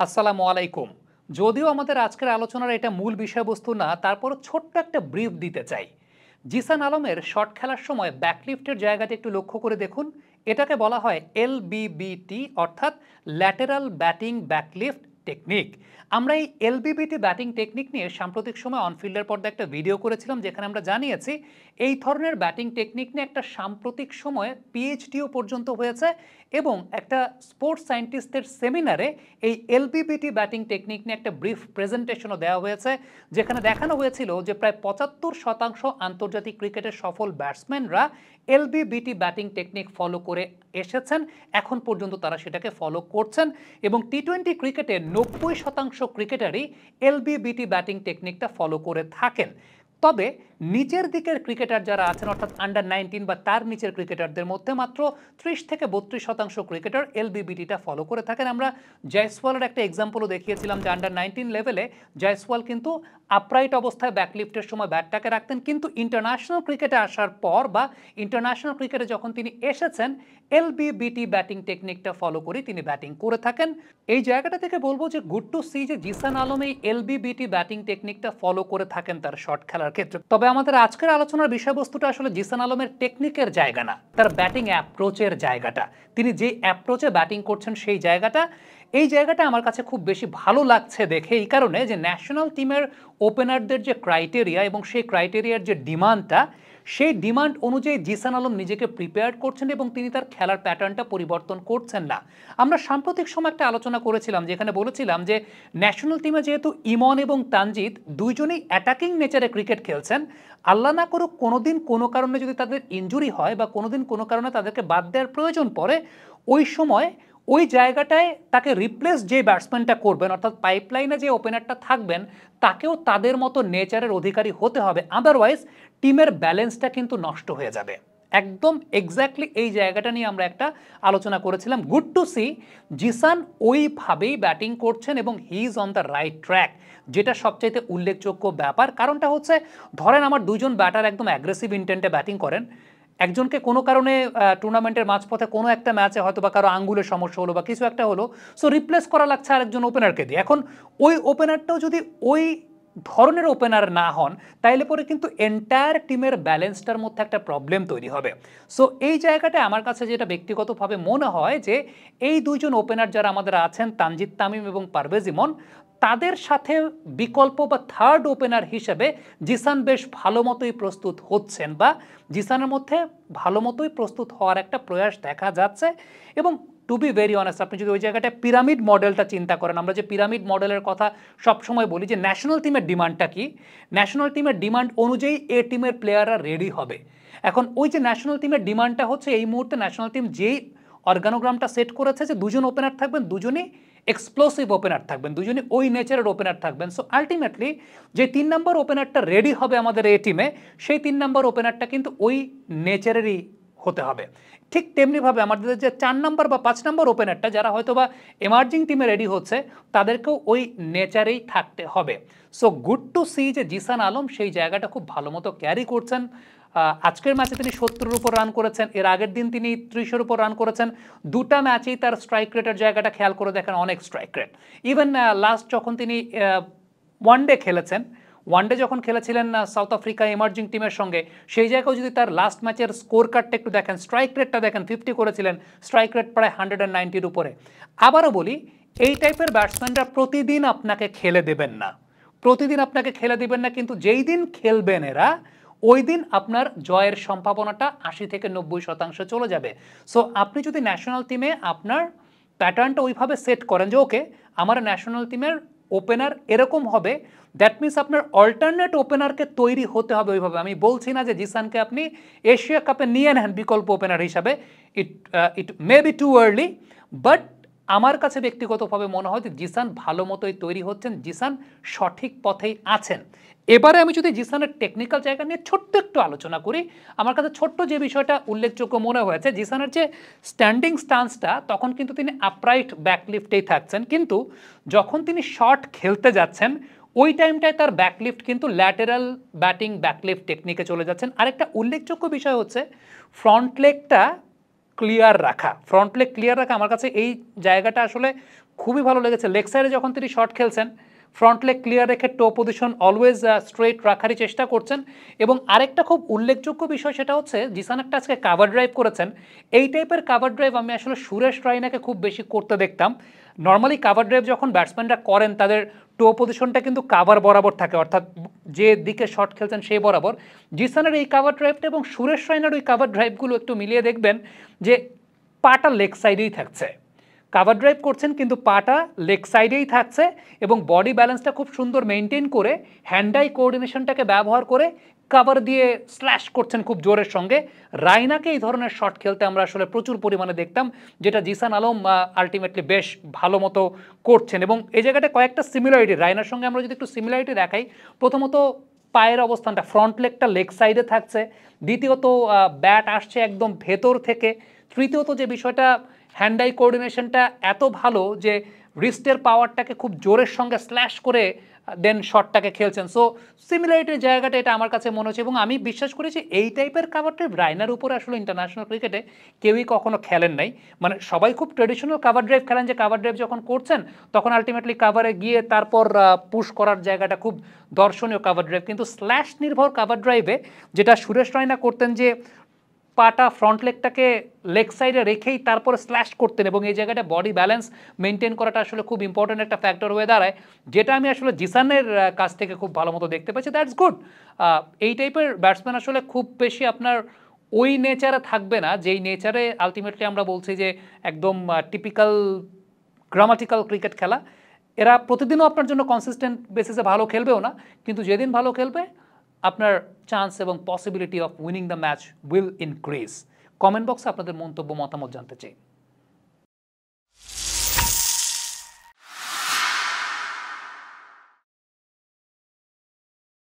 আসসালামু আলাইকুম। যদিও আমাদের আজকের আলোচনার এটা মূল বিষয়বস্তু না, তারপরও ছোট্ট একটা ব্রিফ দিতে চাই। জিসান আলমের শট খেলার সময় ব্যাকলিফটের জায়গাটা একটু লক্ষ্য করে দেখুন। এটাকে বলা হয় এলবিবিটি, অর্থাৎ ল্যাটেরাল ব্যাটিং ব্যাকলিফট টেকনিক। আমরা এই এলবিবিটি ব্যাটিং টেকনিক নিয়ে সাম্প্রতিক সময় অনফিল্ডের পর্দায় একটা ভিডিও করেছিলাম, যেখানে আমরা জানিয়েছি এই ধরনের ব্যাটিং টেকনিক নিয়ে একটা সাম্প্রতিক সময়ে পিএইচডিও পর্যন্ত হয়েছে এবং একটা স্পোর্টস সায়েন্টিস্টদের সেমিনারে এই এলবিবিটি ব্যাটিং টেকনিক নিয়ে একটা ব্রিফ প্রেজেন্টেশনও দেওয়া হয়েছে, যেখানে দেখানো হয়েছিল যে প্রায় ৭৫% আন্তর্জাতিক ক্রিকেটের সফল ব্যাটসম্যানরা এলবিবিটি ব্যাটিং টেকনিক ফলো করে এসেছেন, এখন পর্যন্ত তারা সেটাকে ফলো করছেন এবং টি-20 ক্রিকেটে ৯০% ক্রিকেটারই এলবিবিটি ব্যাটিং টেকনিকটা ফলো করে থাকেন। তবে নিচের দিকের ক্রিকেটার যারা আছেন, অর্থাৎ আন্ডার-19 বা তার নিচের ক্রিকেটারদের মধ্যে মাত্র ৩০ থেকে ৩২% ক্রিকেটার এলবিবিটিটা ফলো করে থাকেন। আমরা জয়সওয়ালের একটা এক্সাম্পলও দেখিয়েছিলাম যে আন্ডার-19 লেভেলে জয়সওয়াল কিন্তু আপরাইট অবস্থায় ব্যাকলিফটের সময় ব্যাটটাকে রাখতেন, কিন্তু ইন্টারন্যাশনাল ক্রিকেটে আসার পর বা ইন্টারন্যাশনাল ক্রিকেটে যখন তিনি এসেছেন এলবিবিটি ব্যাটিং টেকনিকটা ফলো করে তিনি ব্যাটিং করে থাকেন। এই জায়গাটা থেকে বলবো যে গুড টু সি যে জিসান আলম এই এলবিবিটি ব্যাটিং টেকনিকটা ফলো করে থাকেন তার শট খেলার ক্ষেত্রে। তবে আমাদের আজকের আলোচনার বিষয়বস্তুটা আসলে জিসান আলমের টেকনিকের জায়গা না, তার ব্যাটিং অ্যাপ্রোচের জায়গাটা। তিনি যে অ্যাপ্রোচে ব্যাটিং করছেন সেই জায়গাটা, এই জায়গাটা আমার কাছে খুব বেশি ভালো লাগছে দেখে এই কারণে যে ন্যাশনাল টিমের ওপেনারদের যে ক্রাইটেরিয়া এবং সেই ক্রাইটেরিয়ার যে ডিমান্ডটা, সেই ডিমান্ড অনুযায়ী জিসান আলম নিজেকে প্রিপেয়ার করছেন এবং তিনি তার খেলার প্যাটার্নটা পরিবর্তন করছেন না। আমরা সাম্প্রতিক সময় একটা আলোচনা করেছিলাম, যেখানে বলেছিলাম যে ন্যাশনাল টিমে যেহেতু ইমন এবং তানজিদ দুইজনেই অ্যাটাকিং নেচারে ক্রিকেট খেলছেন, আল্লাহ না করুক কোনোদিন কোনো কারণে যদি তাদের ইনজুরি হয় বা কোনোদিন কোনো কারণে তাদেরকে বাদ দেওয়ার প্রয়োজন পড়ে, ওই সময় ওই জায়গাটায় তাকে রিপ্লেস যে ব্যাটসম্যানটা করবেন, অর্থাৎ পাইপলাইনে যে ওপেনারটা থাকবেন, তাকেও তাদের মতো নেচারের অধিকারী হতে হবে, আদারওয়াইজ টিমের ব্যালেন্সটা কিন্তু নষ্ট হয়ে যাবে। একদম এক্স্যাক্টলি এই জায়গাটা নিয়ে আমরা একটা আলোচনা করেছিলাম। গুড টু সি জিসান ওইভাবেই ব্যাটিং করছেন এবং he is on the right track, যেটা সবচাইতে উল্লেখযোগ্য ব্যাপার। কারণটা হচ্ছে, ধরেন আমার দুজন ব্যাটার একদম অ্যাগ্রেসিভ ইন্টেন্টে ব্যাটিং করেন, একজনকে কোনো কারণে টুর্নামেন্টের মাঝপথে কোনো একটা ম্যাচে হয়তো বা কারো আঙ্গুলের সমস্যা হলো বা কিছু একটা হলো, সো রিপ্লেস করা লাগছে আরেকজন ওপেনারকে দিয়ে। এখন ওই ওপেনারটাও যদি ওই ধরনের ওপেনার না হন, তাইলে পরে কিন্তু এন্টায়ার টিমের ব্যালেন্সটার মধ্যে একটা প্রবলেম তৈরি হবে। সো এই জায়গাটা আমার কাছে যেটা ব্যক্তিগতভাবে মনে হয় যে এই দুইজন ওপেনার যারা আমাদের আছেন, তানজিদ তামিম এবং পারভেজ ইমন, তাদের সাথে বিকল্প বা থার্ড ওপেনার হিসেবে জিসান বেশ ভালো মতোই প্রস্তুত হচ্ছেন বা জিসানের মধ্যে ভালো মতোই প্রস্তুত হওয়ার একটা প্রয়াস দেখা যাচ্ছে। এবং টু বি ভেরি অনেস্ট, আপনি যদি ওই জায়গাটা পিরামিড মডেলটা চিন্তা করেন, আমরা যে পিরামিড মডেলের কথা সবসময় বলি যে ন্যাশনাল টিমের ডিমান্ডটা কি, ন্যাশনাল টিমের ডিমান্ড অনুযায়ী এ টিমের প্লেয়াররা রেডি হবে। এখন ওই যে ন্যাশনাল টিমের ডিমান্ডটা হচ্ছে, এই মুহূর্তে ন্যাশনাল টিম যেই অর্গানোগ্রামটা সেট করেছে যে দুজন ওপেনার থাকবেন, দুজনই এক্সপ্লোসিভ ওপেনার থাকবেন, দুজনই ওই নেচারের ওপেনার থাকবেন। সো আলটিমেটলি যে ৩ নম্বর ওপেনারটা রেডি হবে আমাদের এই টিমে, সেই ৩ নম্বর ওপেনারটা কিন্তু ওই নেচারেরই হতে হবে। ঠিক তেমনিভাবে আমাদের যে ৪ নম্বর বা ৫ নম্বর ওপেনারটা যারা হয়তো বা এমার্জিং টিমে রেডি হচ্ছে, তাদেরকেও ওই নেচারেই থাকতে হবে। সো গুড টু সি যে জিসান আলম সেই জায়গাটা খুব ভালো মতো ক্যারি করছেন। আজকের ম্যাচে তিনি ৭০-এর উপর রান করেছেন, এর আগের দিন তিনি ৩০-এর উপর রান করেছেন। দুটা ম্যাচেই তার স্ট্রাইক রেটের জায়গাটা খেয়াল করে দেখেন, অনেক স্ট্রাইক রেট। ইভেন লাস্ট যখন তিনি ওয়ানডে খেলেছেন, ওয়ানডে যখন খেলেছিলেন সাউথ আফ্রিকা এমার্জিং টিমের সঙ্গে, সেই জায়গায় যদি তার লাস্ট ম্যাচের স্কোর কার্ডটা একটু দেখেন, স্ট্রাইক রেটটা দেখেন, 50 করেছিলেন, স্ট্রাইক রেট প্রায় 190-র উপরে। আবারও বলি, এই টাইপের ব্যাটসম্যানরা প্রতিদিন আপনাকে খেলে দেবেন না, প্রতিদিন আপনাকে খেলে দেবেন না, কিন্তু যেই দিন খেলবেন এরা, ওই দিন আপনার জয়ের সম্ভাবনাটা ৮০-৯০% চলে যাবে। সো আপনি যদি ন্যাশনাল টিমে আপনার প্যাটার্নটা ওইভাবে সেট করেন যে ওকে, আমার ন্যাশনাল টিমের ওপেনার এরকম হবে, দ্যাট মিনস আপনার অল্টারনেট ওপেনারকে তৈরি হতে হবে ওইভাবে। আমি বলছি না যে জিসানকে আপনি এশিয়া কাপে নিয়ে নেন বিকল্প ওপেনার হিসাবে, it may be too early, but আমার কাছে ব্যক্তিগতভাবে মনে হয় যে জিসান ভালো মতোই তৈরি হচ্ছেন, জিসান সঠিক পথেই আছেন। এবারে আমি যদি জিসানের টেকনিক্যাল জায়গা নিয়ে ছোট্ট একটু আলোচনা করি, আমার কাছে ছোট্ট যে বিষয়টা উল্লেখযোগ্য মনে হয়েছে, জিসানের যে স্ট্যান্ডিং স্টান্সটা, তখন কিন্তু তিনি আপরাইট ব্যাকলিফটেই থাকছেন, কিন্তু যখন তিনি শট খেলতে যাচ্ছেন ওই টাইমটায় তার ব্যাকলিফট কিন্তু ল্যাটেরাল ব্যাটিং ব্যাকলিফট টেকনিকে চলে যাচ্ছেন। আরেকটা উল্লেখযোগ্য বিষয় হচ্ছে ফ্রন্ট লেগটা ক্লিয়ার রাখা, ফ্রন্ট লেগ ক্লিয়ার রাখা। আমার কাছে এই জায়গাটা আসলে খুবই ভালো লেগেছে। লেগ সাইডে যখন তিনি শট খেলছেন, ফ্রন্ট লেগ ক্লিয়ার রেখে টো পজিশন অলওয়েজ স্ট্রেট রাখারই চেষ্টা করছেন। এবং আরেকটা খুব উল্লেখযোগ্য বিষয় সেটা হচ্ছে জিসান একটা আজকে কাভার ড্রাইভ করেছেন। এই টাইপের কাভার ড্রাইভ আমি আসলে সুরেশ রায়নাকে খুব বেশি করতে দেখতাম। নর্মালি কাভার ড্রাইভ যখন ব্যাটসম্যানরা করেন তাদের টো পজিশনটা কিন্তু কাভার বরাবর থাকে, অর্থাৎ যে দিকে শট খেলছেন সেই বরাবর। জিসানের এই কাভার ড্রাইভটা এবং সুরেশ রায়নার ওই কাভার ড্রাইভগুলো একটু মিলিয়ে দেখবেন যে পাটা লেগ সাইডেই থাকছে। কাভার ড্রাইভ করছেন কিন্তু পাটা লেগ সাইডেই থাকছে এবং বডি ব্যালেন্সটা খুব সুন্দর মেনটেন করে হ্যান্ড আই কোঅর্ডিনেশনটাকে ব্যবহার করে কাভার দিয়ে স্ল্যাশ করছেন খুব জোরের সঙ্গে। রায়নাকে এই ধরনের শট খেলতে আমরা আসলে প্রচুর পরিমাণে দেখতাম, যেটা জিসান আলম আলটিমেটলি বেশ ভালো মতো করছেন। এবং এই জায়গাটা কয়েকটা সিমিলারিটি রায়নার সঙ্গে আমরা যদি একটু সিমিলারিটি দেখাই, প্রথমত পায়ের অবস্থানটা, ফ্রন্ট লেগটা লেগ সাইডে থাকছে, দ্বিতীয়ত ব্যাট আসছে একদম ভেতর থেকে, তৃতীয়ত যে বিষয়টা হ্যান্ড আই কোঅর্ডিনেশনটা এত ভালো যে রিস্টের পাওয়ারটাকে খুব জোরের সঙ্গে স্ল্যাশ করে দেন শটটাকে খেলছেন। সো সিমিলারিটির জায়গাটা এটা আমার কাছে মনে হচ্ছে এবং আমি বিশ্বাস করেছি এই টাইপের কাভার ড্রাইভ রায়নার উপরে আসলে ইন্টারন্যাশনাল ক্রিকেটে কেউই কখনো খেলেন নাই। মানে সবাই খুব ট্রেডিশনাল কাভার ড্রাইভ খেলেন, যে কাভার ড্রাইভ যখন করছেন তখন আলটিমেটলি কাভারে গিয়ে তারপর পুশ করার জায়গাটা খুব দর্শনীয় কাভার ড্রাইভ। কিন্তু স্ল্যাশ নির্ভর কাভার ড্রাইভে যেটা সুরেশ রায়না করতেন, যে পাটা ফ্রন্ট লেগটাকে লেগ সাইডে রেখেই তারপরে স্ল্যাশ করতেন এবং এই জায়গাটা বডি ব্যালেন্স মেনটেন করাটা আসলে খুব ইম্পর্টেন্ট একটা ফ্যাক্টর হয়ে দাঁড়ায়, যেটা আমি আসলে জিসানের কাছ থেকে খুব ভালো মতো দেখতে পাচ্ছি। That's good. এই টাইপের ব্যাটসম্যান আসলে খুব বেশি আপনার ওই নেচারে থাকবে না যেই নেচারে আলটিমেটলি আমরা বলছি যে একদম টিপিক্যাল গ্রামাটিক্যাল ক্রিকেট খেলা। এরা প্রতিদিনও আপনার জন্য কনসিস্টেন্ট বেসিসে ভালো খেলবেও না, কিন্তু যেদিন ভালো খেলবে আপনার চান্স এবং possibility of winning the match will increase. Comment বক্সে আপনাদের মন্তব্য মতামত জানতে চাই।